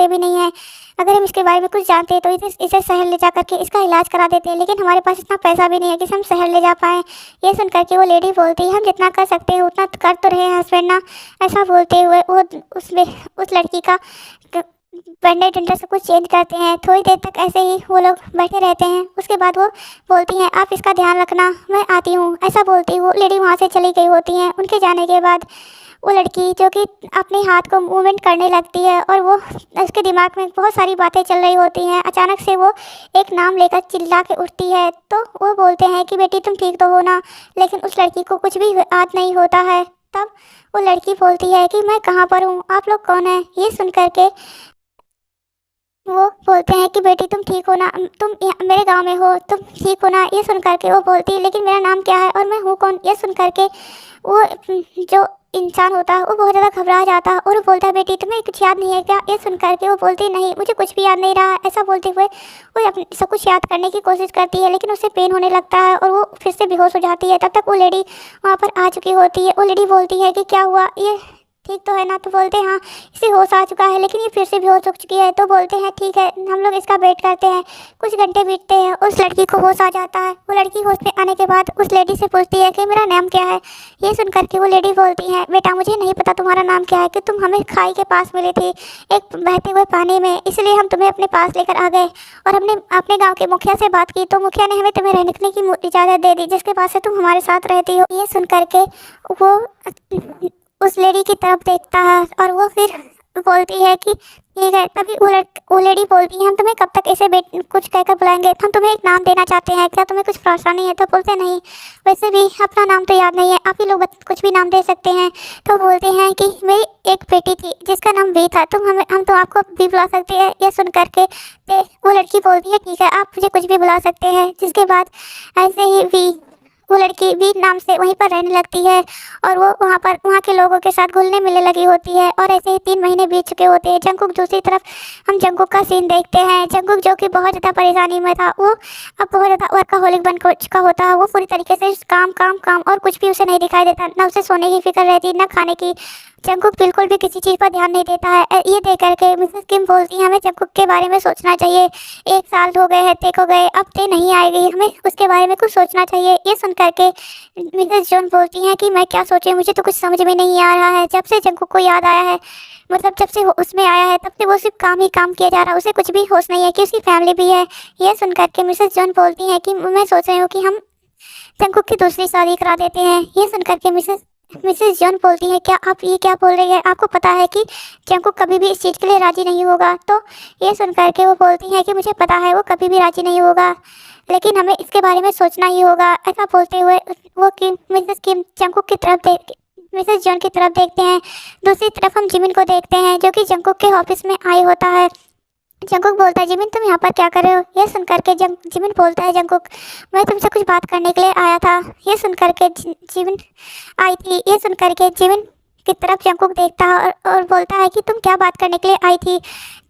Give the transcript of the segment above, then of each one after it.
जानते भी नहीं हैं। अगर हम इसके बारे में कुछ जानते तो इसे शहर ले जा करके इसका इलाज करा देते हैं, लेकिन हमारे पास इतना पैसा भी नहीं है कि हम शहर ले जा पाएँ। ये सुन करके वो लेडी बोलती है, हम जितना कर सकते हैं उतना तो कर तो रहे हैं हस्बैंड ना। ऐसा बोलते हुए वो उस लड़की का बैंडेज वैंडेज सब कुछ चेंज करते हैं। थोड़ी देर तक ऐसे ही वो लोग बैठे रहते हैं। उसके बाद वो बोलती हैं, आप इसका ध्यान रखना, मैं आती हूँ। ऐसा बोलती वो लेडी वहाँ से चली गई होती हैं। उनके जाने के बाद वो लड़की जो कि अपने हाथ को मूवमेंट करने लगती है और वो उसके दिमाग में बहुत सारी बातें चल रही होती हैं। अचानक से वो एक नाम लेकर चिल्ला के उठती है। तो वो बोलते हैं कि बेटी तुम ठीक तो हो ना, लेकिन उस लड़की को कुछ भी याद नहीं होता है। तब वो लड़की बोलती है कि मैं कहाँ पर हूँ, आप लोग कौन हैं। ये सुन करके वो बोलते हैं कि बेटी तुम ठीक हो ना, तुम मेरे गांव में हो, तुम ठीक हो ना। ये सुन करके वो बोलती है, लेकिन मेरा नाम क्या है और मैं हूँ कौन। ये सुन करके वो जो इंसान होता है वो बहुत ज़्यादा घबरा जाता है और वो बोलता है, बेटी तुम्हें कुछ याद नहीं है क्या। ये सुन करके वो बोलती नहीं, मुझे कुछ भी याद नहीं रहा। ऐसा बोलते हुए वो अपने सब कुछ याद करने की कोशिश करती है, लेकिन उसे पेन होने लगता है और वो फिर से बेहोश हो जाती है। तब तक वो लेडी वहाँ पर आ चुकी होती है। वो लेडी बोलती है कि क्या हुआ, ये ठीक तो है ना। तो बोलते हैं हाँ, इसे होश आ चुका है, लेकिन ये फिर से बेहोश हो चुकी है। तो बोलते हैं ठीक है, हम लोग इसका वेट करते हैं। कुछ घंटे बीतते हैं, उस लड़की को होश आ जाता है। वो लड़की होश में आने के बाद उस लेडी से पूछती है कि मेरा नाम क्या है। ये सुन करके वो लेडी बोलती है, बेटा मुझे नहीं पता तुम्हारा नाम क्या है, कि तुम हमें खाई के पास मिले थे एक बहते हुए पानी में, इसलिए हम तुम्हें अपने पास लेकर आ गए और हमने अपने गाँव के मुखिया से बात की, तो मुखिया ने हमें तुम्हें रहने की इजाज़त दे दी, जिसके पास से तुम हमारे साथ रहती हो। ये सुन करके वो उस लेडी की तरफ देखता है और वो फिर बोलती है कि ठीक है। तभी वो लेडी बोलती है, हम तुम्हें कब तक ऐसे कुछ कहकर बुलाएंगे, हम तुम्हें एक नाम देना चाहते हैं, क्या तुम्हें कुछ परेशानी है। तो बोलते नहीं, वैसे भी अपना नाम तो याद नहीं है, आप ही लोग कुछ भी नाम दे सकते हैं। तो बोलते हैं कि मेरी एक बेटी थी जिसका नाम वी था, हम तो आपको भी बुला सकते हैं। ये सुन करके वो लड़की बोलती है ठीक है, आप मुझे कुछ भी बुला सकते हैं। जिसके बाद ऐसे ही वो लड़की भी नाम से वहीं पर रहने लगती है और वो वहाँ के लोगों के साथ घुलने मिलने लगी होती है। और ऐसे ही 3 महीने बीत चुके होते हैं। जंगकुक दूसरी तरफ हम जंगकुक का सीन देखते हैं। जंगकुक जो कि बहुत ज़्यादा परेशानी में था, वो अब बहुत ज़्यादा वर्कaholic बन चुका होता है। वो पूरी तरीके से काम काम काम और कुछ भी उसे नहीं दिखाई देता, ना उसे सोने की फिक्र रहती, ना खाने की। जंगकुक बिल्कुल भी किसी चीज़ पर ध्यान नहीं देता है। ये देख करके मिसेस किम बोलती है, हमें जंगकुक के बारे में सोचना चाहिए। 1 साल हो गए हैं ते को गए, अब ते नहीं आएगी, हमें उसके बारे में कुछ सोचना चाहिए। ये सुन करके मिसेस जॉन बोलती हैं कि मैं क्या सोचूं, मुझे तो कुछ समझ में नहीं आ रहा है। जब से जंगकुक को याद आया है, मतलब जब से वो उसमें आया है, तब से वो सिर्फ काम ही काम किया जा रहा है, उसे कुछ भी होश नहीं है कि उसकी फैमिली भी है। ये सुन करके मिसेस जॉन बोलती हैं कि मैं सोच रही हूँ कि हम जंगकुक की दूसरी शादी करा देते हैं। ये सुन करके मिसेस जॉन बोलती है, क्या आप ये क्या बोल रही है, आपको पता है कि जंगकुक कभी भी इस चीज़ के लिए राज़ी नहीं होगा। तो ये सुन करके वो बोलती है कि मुझे पता है वो कभी भी राज़ी नहीं होगा, लेकिन हमें इसके बारे में सोचना ही होगा। ऐसा बोलते हुए वो मिसेस किम जंगकुक की तरफ मिसेस जॉन की तरफ देखते हैं। दूसरी तरफ हम जिमिन को देखते हैं, जो कि जंगकुक के ऑफिस में आई होता है। जंगकुक बोलता है, जिमिन तुम यहाँ पर क्या कर रहे हो। ये सुन करके जिमिन बोलता है, जंगकुक मैं तुमसे कुछ बात करने के लिए आया था। ये सुन करके जिमिन आई थी। ये सुन करके जिमिन की तरफ जंगकुक देखता है और बोलता है कि तुम क्या बात करने के लिए आई थी।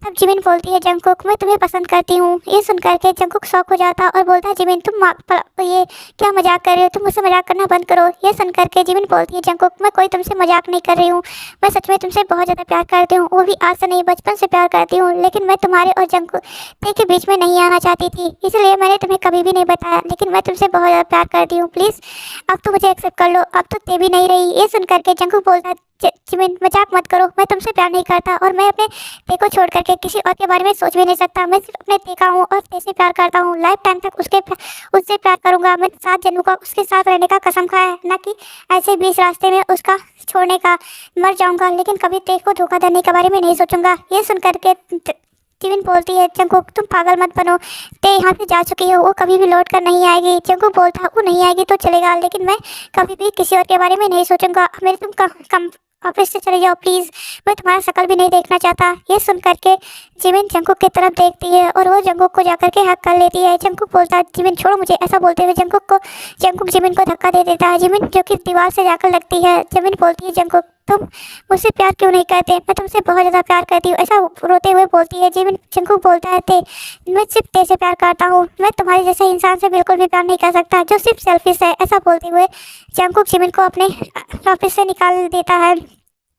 तब जिमिन बोलती है, जंगकुक मैं तुम्हें पसंद करती हूँ। ये सुन करके जंगकुक शॉक हो जाता है और बोलता है, जिमिन तुम ये क्या मजाक कर रहे हो, तुम मुझसे मजाक करना बंद करो। ये सुन करके जिमिन बोलती है, जंगकुक मैं कोई तुमसे मजाक नहीं कर रही हूँ, मैं सच में तुमसे बहुत ज़्यादा प्यार करती हूँ, वो भी आज से नहीं बचपन से प्यार करती हूँ। लेकिन मैं तुम्हारे और जंगकुक के बीच में नहीं आना चाहती थी, इसलिए मैंने तुम्हें कभी भी नहीं बताया, लेकिन मैं तुमसे बहुत ज़्यादा प्यार करती हूँ, प्लीज़ अब तो मुझे एक्सेप्ट कर लो। अब तो ते भी नहीं रही। ये सुन करके जंगकुक बोलता है, जिमिन मजाक मत करो, मैं तुमसे प्यार नहीं करता और मैं अपने ते को छोड़ करके किसी और के बारे में सोच भी नहीं सकता। मैं सिर्फ अपने ते का हूँ और ते से प्यार करता हूँ। लाइफ टाइम तक उससे प्यार करूँगा। मैं 7 जन्मों का उसके साथ रहने का कसम खाया है, ना कि ऐसे बीच रास्ते में उसका छोड़ने का। मर जाऊँगा लेकिन कभी ते को धोखा देने के बारे में नहीं सोचूंगा। ये सुन करके जिमिन बोलती है, जंगकुक तुम पागल मत बनो, ते यहाँ से जा चुकी हो, वो कभी भी लौट कर नहीं आएगी। जंगकुक बोलता है, वो नहीं आएगी तो चलेगा, लेकिन मैं कभी भी किसी और के बारे में नहीं सोचूंगा। मेरे तुम कम ऑफिस से चले जाओ प्लीज़, मैं तुम्हारा शक्ल भी नहीं देखना चाहता। ये सुन करके जिमिन जंगकुक की तरफ देखती है और वो जंगकुक को जाकर के हक कर लेती है। जंगकुक बोलता है, जिमिन छोड़ो मुझे। ऐसा बोलते हुए जंगकुक जिमिन को धक्का दे देता है, जिमिन जो कि दीवार से जाकर लगती है। जिमिन बोलती है, जंगकुक तुम मुझसे प्यार क्यों नहीं करते, मैं तुमसे बहुत ज़्यादा प्यार करती हूँ। ऐसा रोते हुए बोलती है जिमिन। जंगकुक बोलता है, ते मैं सिर्फ ते से प्यार करता हूँ, मैं तुम्हारे जैसे इंसान से बिल्कुल भी प्यार नहीं कर सकता जो सिर्फ सेल्फिश है। ऐसा बोलते हुए जंगकुक जिमिन को अपने ऑफिस से निकाल देता है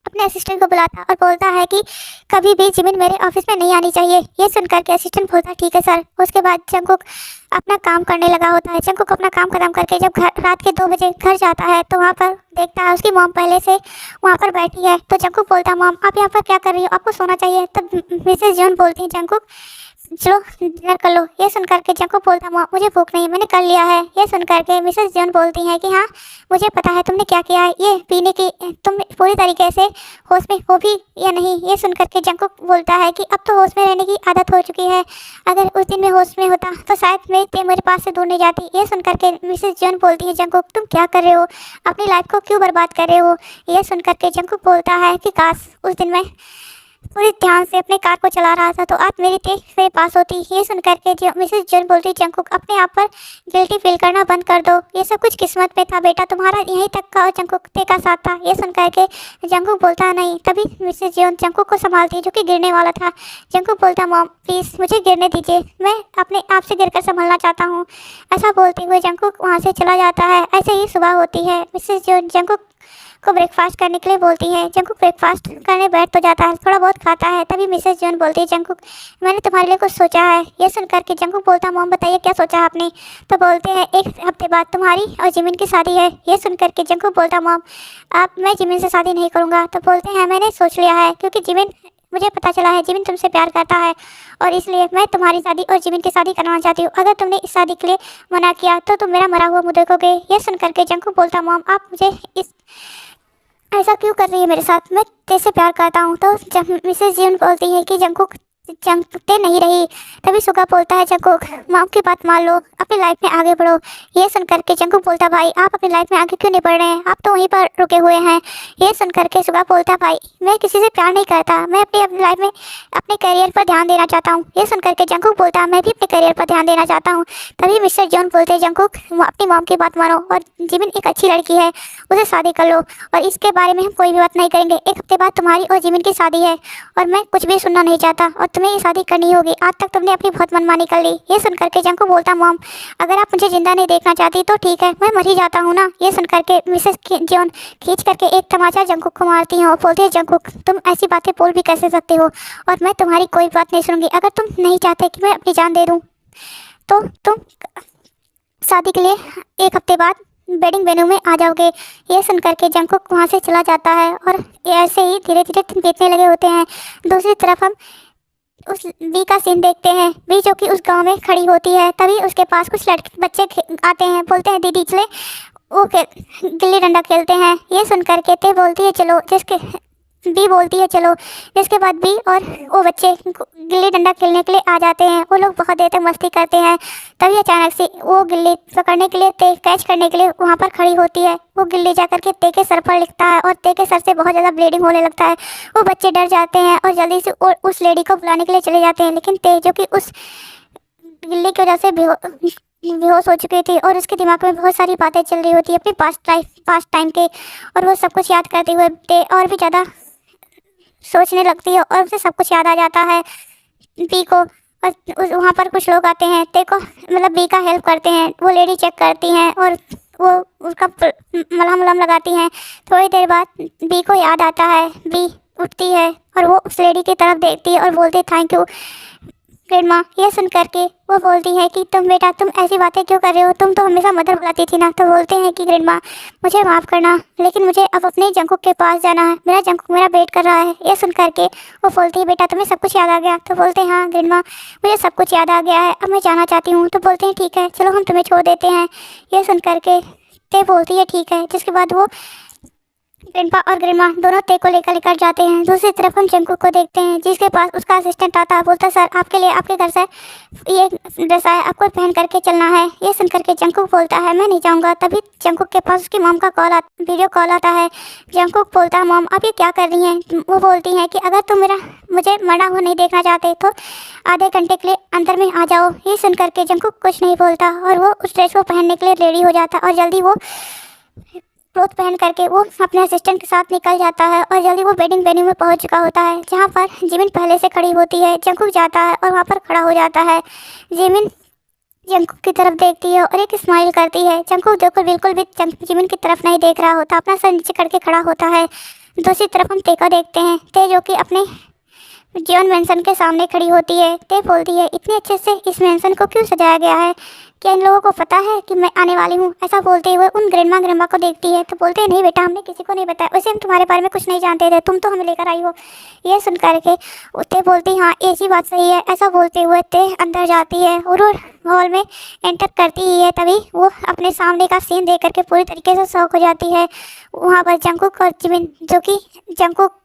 अपने असिस्टेंट को बुलाता और बोलता है कि कभी भी जिमिन मेरे ऑफिस में नहीं आनी चाहिए। ये सुनकर के असिस्टेंट बोलता है ठीक है सर। उसके बाद जंगकुक अपना काम करने लगा होता है। जंगकुक अपना काम खत्म करके जब रात के 2 बजे घर जाता है तो वहाँ पर देखता है उसकी मॉम पहले से वहाँ पर बैठी है। तो जंगकुक बोलता है मॉम आप यहाँ पर क्या कर रही हो, आपको सोना चाहिए। तब मिसेस जॉन बोलती है जंगकुक चलो डिनर कर लो। ये सुन करके जंगकुक बोलता मॉम मुझे भूख नहीं, मैंने कर लिया है। ये सुन करके मिसेस जॉन बोलती हैं कि हाँ मुझे पता है तुमने क्या किया है, ये पीने की तुम पूरी तरीके से होश में हो भी या नहीं। ये सुन करके जंगकुक बोलता है कि अब तो होश में रहने की आदत हो चुकी है, अगर उस दिन मैं होश में होता तो शायद मेरे पास से दूर नहीं जाती। ये सुन करके मिसेस जॉन बोलती है जंगकुक तुम क्या कर रहे हो, अपनी लाइफ को क्यों बर्बाद कर रहे हो। ये सुन करके जंगकुक बोलता है कि काश उस दिन मैं पूरी ध्यान से अपने कार को चला रहा था तो आज मेरे पास होती। ये सुन करके मिसेस जॉन बोलती जंगकुक अपने आप पर गिल्टी फील करना बंद कर दो, ये सब कुछ किस्मत में था बेटा, तुम्हारा यहीं तक का और जंगकुक का साथ था। ये सुन करके जंगकुक बोलता नहीं। तभी मिसेस जॉन जंगकुक को संभालती जो कि गिरने वाला था। जंगकुक बोलता मॉम प्लीज़ मुझे गिरने दीजिए, मैं अपने आप से गिरकर संभलना चाहता हूँ। ऐसा बोलते हुए जंगकुक वहाँ से चला जाता है। ऐसे ही सुबह होती है। मिसेस जॉन जंगकुक को ब्रेकफास्ट करने के लिए बोलती है। जंगकुक ब्रेकफास्ट करने बैठ तो जाता है, थोड़ा बहुत खाता है। तभी मिसेस जॉन बोलती है जंगकुक मैंने तुम्हारे लिए कुछ सोचा है। ये सुनकर के जंगकुक बोलता मॉम बताइए क्या सोचा आपने। तो बोलते हैं 1 हफ्ते बाद तुम्हारी और जिमिन की शादी है। ये सुनकर के जंगकुक बोलता मॉम मैं जिमिन से शादी नहीं करूँगा। तो बोलते हैं मैंने सोच लिया है, क्योंकि जिमिन मुझे पता चला है जिमिन तुमसे प्यार करता है और इसलिए मैं तुम्हारी शादी और जिमिन की शादी करवाना चाहती हूँ। अगर तुमने इस शादी के लिए मना किया तो तुम मेरा मरा हुआ मुँह देखोगे। ये सुनकर के जंगकुक बोलता मॉम आप मुझे ऐसा क्यों कर रही है मेरे साथ, मैं तेरे प्यार करता हूँ। तो मिसेस जीन बोलती है कि जंगकुक चंपते नहीं रही। तभी सुगा बोलता है जंगकुक माँ की बात मान लो, अपनी लाइफ में आगे बढ़ो। ये सुन करके जंगकुक बोलता भाई आप अपनी लाइफ में आगे क्यों नहीं बढ़ रहे हैं, आप तो वहीं पर रुके हुए हैं। ये सुन करके सुगा बोलता भाई मैं किसी से प्यार नहीं करता, मैं अपनी लाइफ में अपने करियर पर ध्यान देना चाहता हूँ। ये सुन करके जंगकुक बोलता मैं भी अपने करियर पर ध्यान देना चाहता हूँ। तभी मिस्टर जॉन बोलते हैं जंगकुक अपनी मॉम की बात मानो और जिमिन एक अच्छी लड़की है, उसे शादी कर लो और इसके बारे में हम कोई भी बात नहीं करेंगे। 1 हफ्ते बाद तुम्हारी और जिमिन की शादी है और मैं कुछ भी सुनना नहीं चाहता और तुम्हें ये शादी करनी होगी। आज तक तुमने अपनी बहुत मनमानी कर ली। ये सुन करके जंगकुक बोलता मॉम अगर आप मुझे जिंदा नहीं देखना चाहती तो ठीक है, मैं मर ही जाता हूँ ना। ये सुन करके मिसेस जॉन खींच करके एक तमाचा जंगकुक को मारती हैं और बोलती है जंगकुक तुम ऐसी बातें बोल भी कैसे सकते हो और मैं तुम्हारी कोई बात नहीं सुनूंगी। अगर तुम नहीं चाहते कि मैं अपनी जान दे दूँ तो तुम शादी के लिए 1 हफ्ते बाद वेडिंग वेन्यू में आ जाओगे। ये सुन करके जंगकुक वहाँ से चला जाता है और ऐसे ही धीरे धीरे दिन बीतने लगे होते हैं। दूसरी तरफ हम उस बी का सीन देखते हैं। बी जो कि उस गांव में खड़ी होती है। तभी उसके पास कुछ लड़के बच्चे आते हैं, बोलते हैं दीदी चले वो गिल्ली डंडा खेलते हैं। ये सुन करके ते बोलती है चलो, जिसके बी बोलती है चलो, जिसके बाद बी और वो बच्चे गिल्ली डंडा खेलने के लिए आ जाते हैं। वो लोग बहुत देर तक मस्ती करते हैं। तभी अचानक से वो गिल्ली पकड़ने के लिए ते कैच करने के लिए वहाँ पर खड़ी होती है। वो गिल्ली जा करके ते के सर पर लिखता है और ते के सर से बहुत ज़्यादा ब्लीडिंग होने लगता है। वो बच्चे डर जाते हैं और जल्दी से उस लेडी को बुलाने के लिए चले जाते हैं। लेकिन ते जो कि उस गिल्ली की वजह से बेहोश हो चुकी थी और उसके दिमाग में बहुत सारी बातें चल रही होती है अपनी पास्ट टाइम के, और वो सब कुछ याद करते हुए ते और भी ज़्यादा सोचने लगती है और उसे सब कुछ याद आ जाता है बी को। और वहाँ पर कुछ लोग आते हैं ते को मतलब बी का हेल्प करते हैं। वो लेडी चेक करती हैं और वो उसका मलहम वलहम लगाती हैं। थोड़ी देर बाद बी को याद आता है, बी उठती है और वो उस लेडी की तरफ देखती है और बोलती है थैंक यू ग्रैंडमा। ये सुन करके वो बोलती है कि तुम बेटा तुम ऐसी बातें क्यों कर रहे हो, तुम तो हमेशा मदर बुलाती थी ना। तो बोलते हैं कि ग्रैंडमा मुझे माफ़ करना, लेकिन मुझे अब अपने जंगकुक के पास जाना है, मेरा जंगकुक मेरा वेट कर रहा है। ये सुन करके वो बोलती है बेटा तुम्हें सब कुछ याद आ गया। तो बोलते हैं हाँ ग्रैंडमा मुझे सब कुछ याद आ गया है, अब मैं जाना चाहती हूँ। तो बोलते हैं ठीक है चलो हम तुम्हें छोड़ देते हैं। ये सुन करके ते बोलती है ठीक है। जिसके बाद वो ग्रैंडपा और ग्रैंडमा दोनों ते को लेकर जाते हैं। दूसरी तरफ हम जंगकुक को देखते हैं जिसके पास उसका असिस्टेंट आता है, बोलता है सर आपके लिए आपके घर से ये ड्रेस आया, आपको पहन करके चलना है। ये सुन करके जंगकुक बोलता है मैं नहीं जाऊँगा। तभी जंगकुक के पास उसकी मॉम का वीडियो कॉल आता है। जंगकुक बोलता है मॉम आप ये क्या कर रही हैं। वो बोलती हैं कि अगर तुम मुझे मरा हुआ नहीं देखना चाहते तो आधे घंटे के लिए अंदर में आ जाओ। ये सुन करके जंगकुक कुछ नहीं बोलता और वो उस ड्रेस को पहनने के लिए रेडी हो जाता और जल्दी वो क्लोथ पहन करके वो अपने असिस्टेंट के साथ निकल जाता है और जल्दी वो वेडिंग वेन्यू में पहुंच चुका होता है जहां पर जिमिन पहले से खड़ी होती है। जंगकुक जाता है और वहां पर खड़ा हो जाता है। जिमिन जंगकुक की तरफ देखती है और एक स्माइल करती है। जंगकुक बिल्कुल भी जिमिन की तरफ नहीं देख रहा होता, अपना सर नीचे करके खड़ा होता है। दूसरी तरफ हम ते को देखते हैं, ते जो कि अपने जीवन मेंशन के सामने खड़ी होती है। ते बोलती है, इतने अच्छे से इस मेंशन को क्यों सजाया गया है, क्या इन लोगों को पता है कि मैं आने वाली हूँ? ऐसा बोलते हुए उन ग्रैंडमा को देखती है तो बोलते हैं, नहीं बेटा, हमने किसी को नहीं बताया, वैसे हम तुम्हारे बारे में कुछ नहीं जानते थे, तुम तो हमें लेकर आई हो। ये सुन करके ते बोलती, हाँ ऐसी बात सही है। ऐसा बोलते हुए ते अंदर जाती है और वो हॉल में एंटर करती ही है, तभी वो अपने सामने का सीन देख करके पूरी तरीके से शॉक हो जाती है। वहाँ पर जंगकुक और जिमिन, जो कि जंगकुक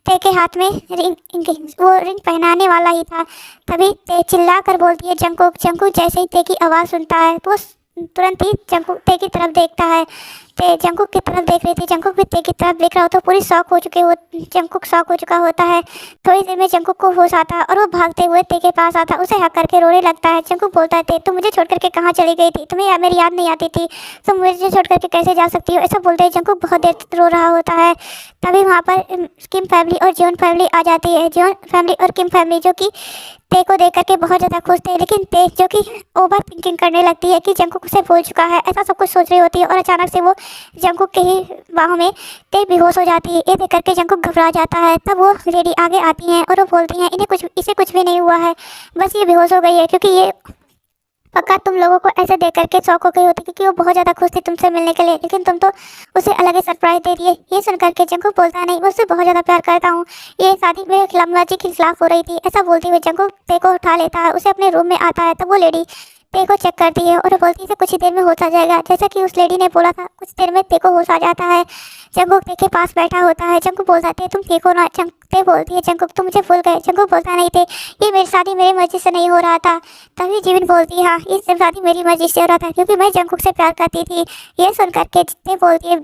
ते के हाथ में वो रिंग पहनाने वाला ही था, तभी ते चिल्ला कर बोलती है, जंगकुक। जंगकुक जैसे ही ते की आवाज़ सुनता है तो तुरंत ही जंगकुक ते की तरफ देखता है। ते जंगकुक की तरफ देख रही थी, जंगकुक भी ते की तरफ देख रहा होता, पूरी शॉक हो चुके हो जंगकुक शॉक हो चुका होता है। थोड़ी देर में जंगकुक को होश आता है और वो भागते हुए ते के पास आता है, उसे हक करके रोने लगता है। जंगकुक बोलता है, ते तुम मुझे छोड़ करके कहाँ चली गई थी? तुम्हें मेरी याद नहीं आती थी? तुम मुझे छोड़ करके कैसे जा सकती हो? ऐसा बोलते ही जंगकुक बहुत देर तक रो रहा होता है। तभी वहाँ पर किम फैमिली और जियोन फैमिली आ जाती है। जियोन फैमिली और किम फैमिली जो कि ते को देख करके बहुत ज़्यादा खुश थे, लेकिन ते जो कि ओवर थिंकिंग करने लगती है कि जंगकुक उसे भूल चुका है, ऐसा सब कुछ सोच रही होती है। और अचानक से वो जंगकुक के ही बाहों में ते बेहोश हो जाती है। ये देख करके जंगकुक घबरा जाता है। तब वो लेडी आगे आती हैं और वो बोलती हैं, इसे कुछ भी नहीं हुआ है, बस ये बेहोश हो गई है, क्योंकि ये पक्का तुम लोगों को ऐसे देख करके शौक हो गई होती, क्योंकि वो बहुत ज़्यादा खुश थी तुमसे मिलने के लिए, लेकिन तुम तो उसे अलग ही सरप्राइज दे दिए। ये सुन करके जंगकुक बोलता है, नहीं, मैं उससे बहुत ज़्यादा प्यार करता हूँ, ये शादी मेरे खिलाफ मर्जी के खिलाफ हो रही थी। ऐसा बोलते हुए जंगकुक ते को उठा लेता है, उसे अपने रूम में आता है। तब वो लेडी ते को चेक करती है और बोलती है, कुछ ही देर में होश आ जाएगा, जैसा कि उस लेडी ने बोला था। कुछ देर में ते को होश आ जाता है। जंगकुक ते के पास बैठा होता है। जंगकुक बोलता है, तुम ठीक हो ना? ते बोलती है, जंगकुक तुम मुझे भूल गए। जंगकुक बोलता नहीं थे, ये मेरी शादी मेरी मर्जी से नहीं हो रहा था। तभी जिमिन बोलती है, हाँ, ये सब शादी मेरी मर्जी से हो रहा था, क्योंकि मैं जंगकुक से प्यार करती थी। ये सुन करके ते बोलती है,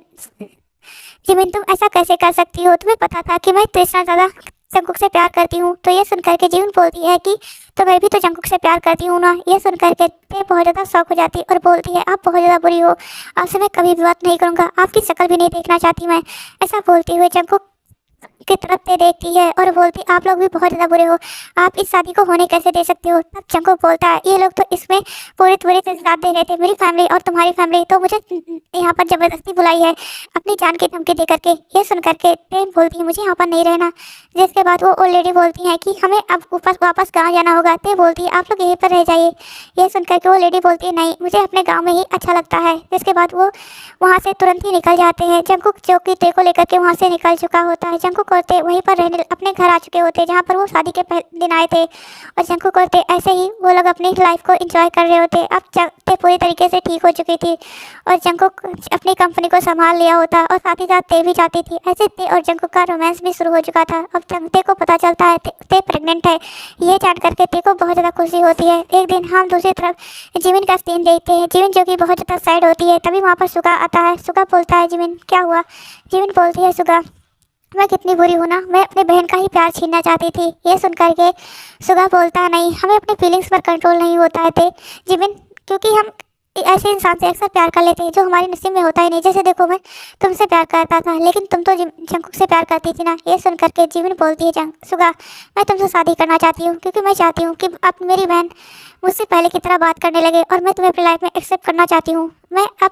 जिमिन तुम ऐसा कैसे कर सकती हो? तुम्हें पता था कि मैं इतना ज़्यादा जंगकुक से प्यार करती हूँ। तो ये सुन करके जिमिन बोलती है कि तो मैं भी तो जंगकुक से प्यार करती हूँ ना। ये सुन करके ते बहुत ज़्यादा शौक हो जाती है और बोलती है, आप बहुत ज़्यादा बुरी हो, आपसे मैं कभी भी बात नहीं करूँगा, आपकी शक्ल भी नहीं देखना चाहती मैं। ऐसा बोलते हुए जंगकुक की तरफ से देखती है और बोलती, आप लोग भी बहुत ज़्यादा बुरे हो, आप इस शादी को होने कैसे दे सकते हो? तब जंगकुक बोलता है, ये लोग तो इसमें पूरी से साथ दे रहे थे, मेरी फैमिली और तुम्हारी फैमिली, तो मुझे यहाँ पर ज़बरदस्ती बुलाई है अपनी जान की धमकी दे करके। ये सुन करके ते बोलती है, मुझे यहाँ पर नहीं रहना। जिसके बाद वो लेडी बोलती हैं कि हमें अब वापस गाँव जाना होगा। ते बोलती है, आप लोग यहीं पर रह जाइए। ये सुन करके वो लेडी बोलती है, नहीं, मुझे अपने गाँव में ही अच्छा लगता है। जिसके बाद वो वहाँ से तुरंत ही निकल जाते हैं। जंगकुक जो कि ते को लेकर के वहाँ से निकल चुका होता है। जंगकुक और ते वहीं पर रहने अपने घर आ चुके होते हैं, जहाँ पर वो शादी के दिन आए थे। और जंगकुक और ते ऐसे ही वो लोग अपनी लाइफ को एंजॉय कर रहे होते। अब ते पूरी तरीके से ठीक हो चुकी थी और जंगकुक अपनी कंपनी को संभाल लिया होता और साथ ही साथ ते भी जाती थी। ऐसे ते और जंगकुक का रोमांस भी शुरू हो चुका था। अब ते को पता चलता है ते प्रेग्नेंट है। ये जान करके ते को बहुत ज़्यादा खुशी होती है। एक दिन हम दूसरी तरफ जिमिन का सीन देखते हैं। जिमिन जो कि बहुत ज़्यादा सैड होती है। तभी वहाँ पर सुगा आता है। सुगा बोलता है, जिमिन क्या हुआ? जिमिन बोलती है, सुगा मैं कितनी बुरी हूँ ना, मैं अपने बहन का ही प्यार छीनना चाहती थी। ये सुन करके सुगा बोलता है, नहीं, हमें अपने फीलिंग्स पर कंट्रोल नहीं होता है थे जिमिन, क्योंकि हम ऐसे इंसान से अक्सर प्यार कर लेते हैं जो हमारे नसीब में होता ही नहीं। जैसे देखो, मैं तुमसे प्यार करता था, लेकिन तुम तो जंगकुक से प्यार करती थी ना। ये सुन करके जिमिन बोलती है, सुगा मैं तुमसे शादी करना चाहती हूँ, क्योंकि मैं चाहती हूँ कि अब मेरी बहन मुझसे पहले की तरह बात करने लगे और मैं तुम्हें अपनी लाइफ में एक्सेप्ट करना चाहती हूँ। मैं अब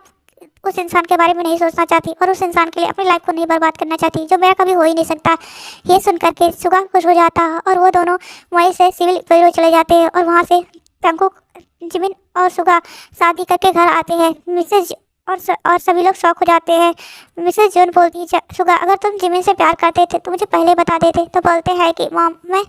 उस इंसान के बारे में नहीं सोचना चाहती और उस इंसान के लिए अपनी लाइफ को नहीं बर्बाद करना चाहती, जो मेरा कभी हो ही नहीं सकता। ये सुन करके सुगा खुश हो जाता है और वो दोनों वहीं से सिविल ब्यूरो चले जाते हैं और वहाँ से जंगकुक, जिमिन और सुगा शादी करके घर आते हैं। मिसेज और सभी लोग शौक हो जाते हैं। मिसेज जोन बोलती है, सुगा अगर तुम जिमिन से प्यार करते थे तो मुझे पहले बता देते। तो बोलते हैं कि मॉम मैं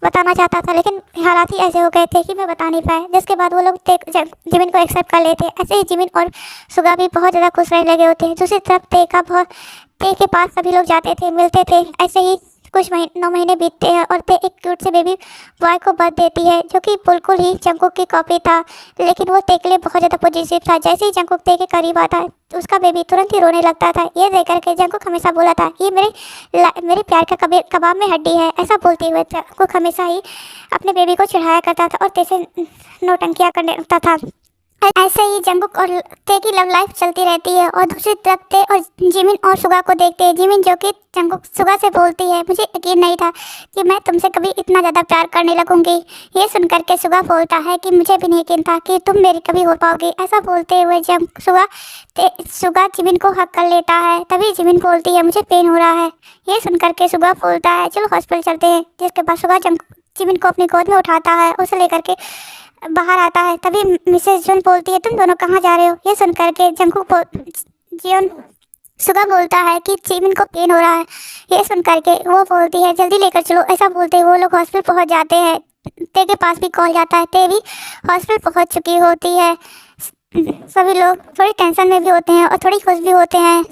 बताना चाहता था, लेकिन हालात ही ऐसे हो गए थे कि मैं बता नहीं पाए। जिसके बाद वो लोग जिमिन को एक्सेप्ट कर लेते। ऐसे ही जिमिन और सुगा भी बहुत ज़्यादा खुश रहने लगे होते हैं। दूसरी तरफ ते के पास सभी लोग जाते थे, मिलते थे। ऐसे ही कुछ 9 महीने बीतते हैं और ते एक क्यूट से बेबी बॉय को बर्थ देती है, जो कि बिल्कुल ही जंगकुक की कॉपी था, लेकिन वो ते के लिए बहुत ज़्यादा पॉजिटिव था। जैसे ही जंगकुक ते के करीब आता है तो उसका बेबी तुरंत ही रोने लगता था। ये देख करके जंगकुक हमेशा बोला था, ये मेरे प्यार का कबाब में हड्डी है। ऐसा बोलते हुए जंगकुक हमेशा ही अपने बेबी को चिढ़ाया करता था और ते से नौटंकियाँ करने लगता था। ऐसे ही जंगकुक और ते की लव लाइफ चलती रहती है और दूसरी तरफ ते और जिमिन और सुगा को देखते हैं। जिमिन जो कि जंगकुक सुगा से बोलती है, मुझे यकीन नहीं था कि मैं तुमसे कभी इतना ज़्यादा प्यार करने लगूंगी। ये सुन करके सुगा बोलता है कि मुझे भी नहीं यकीन था कि तुम मेरी कभी हो पाओगी। ऐसा बोलते हुए जब सुगा जिमिन को हक कर लेता है, तभी जिमिन बोलती है मुझे पेन हो रहा है। ये सुन करके सुगा बोलता है चलो हॉस्पिटल चलते हैं। जिसके बाद सुगा जिमिन को अपनी गोद में उठाता है, उसे लेकर के बाहर आता है। तभी मिसेस जॉन बोलती है तुम दोनों कहाँ जा रहे हो। ये सुन करके जियोन सुगा बोलता है कि जिमिन को पेन हो रहा है। ये सुन करके वो बोलती है जल्दी लेकर चलो। ऐसा बोलते वो लोग हॉस्पिटल पहुंच जाते हैं। ते के पास भी कॉल जाता है, ते भी हॉस्पिटल पहुंच चुकी होती है। सभी लोग थोड़ी टेंशन में भी होते हैं और थोड़ी खुश भी होते हैं।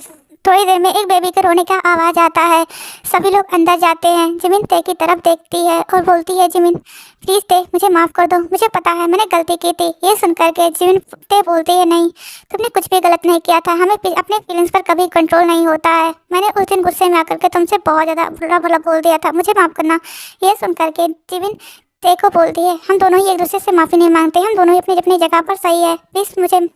थोड़ी देर में एक बेबी के रोने का आवाज़ आता है। सभी लोग अंदर जाते हैं। जिमिन ते की तरफ देखती है और बोलती है जिमिन प्लीज़ ते मुझे माफ़ कर दो, मुझे पता है मैंने गलती की थी। ये सुन करके जिमिन ते बोलती है नहीं तुमने कुछ भी गलत नहीं किया था, हमें अपने फीलिंग्स पर कभी कंट्रोल नहीं होता है। मैंने उस दिन गुस्से में आकर के तुमसे बहुत ज़्यादा बुरा भला बोल दिया था, मुझे माफ़ करना। ये सुन करके जिमिन ते को बोलती है हम दोनों ही एक दूसरे से माफ़ी नहीं मांगते, हम दोनों ही अपनी अपनी जगह पर सही है, प्लीज़ मुझे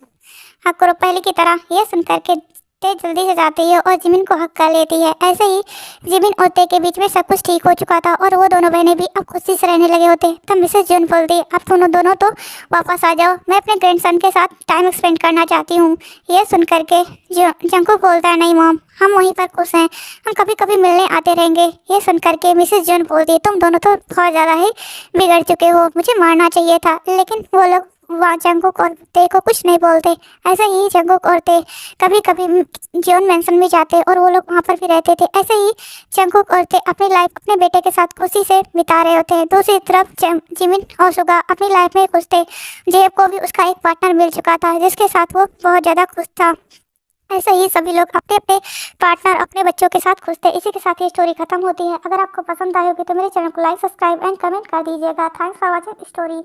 हक करो पहले की तरह। ये सुन करके ते जल्दी से जाती है और जिमिन को हक कर लेती है। ऐसे ही जिमिन और ते के बीच में सब कुछ ठीक हो चुका था और वो दोनों बहनें भी अब खुशी से रहने लगे होते। तब मिसेस जॉन बोलती अब दोनों तो वापस आ जाओ, मैं अपने ग्रैंडसन के साथ टाइम स्पेंड करना चाहती हूँ। ये सुन करके जंकुक बोलता है नहीं मॉम, हम वहीं पर खुश हैं, हम कभी कभी मिलने आते रहेंगे। ये सुन करके मिसेस जॉन बोलती है तुम दोनों तो बहुत ज़्यादा ही बिगड़ चुके हो, मुझे मारना चाहिए था। लेकिन वो लोग वहाँ जंकुक और ते को कुछ नहीं बोलते। ऐसे ही जंकुक और ते कभी कभी जियोन मैंसन में जाते और वो लोग वहाँ पर भी रहते थे। ऐसे ही जंकुक और ते अपनी लाइफ अपने बेटे के साथ खुशी से बिता रहे होते हैं। दूसरी तरफ जिमिन और सुगा अपनी लाइफ में खुश थे। जेब को भी उसका एक पार्टनर मिल चुका था जिसके साथ वो बहुत ज़्यादा खुश था। ऐसे ही सभी लोग अपने अपने पार्टनर अपने बच्चों के साथ खुश थे। इसी के साथ ये स्टोरी खत्म होती है। अगर आपको पसंद आई होगी तो मेरे चैनल को लाइक सब्सक्राइब एंड कमेंट कर दीजिएगा। Thanks for watching story.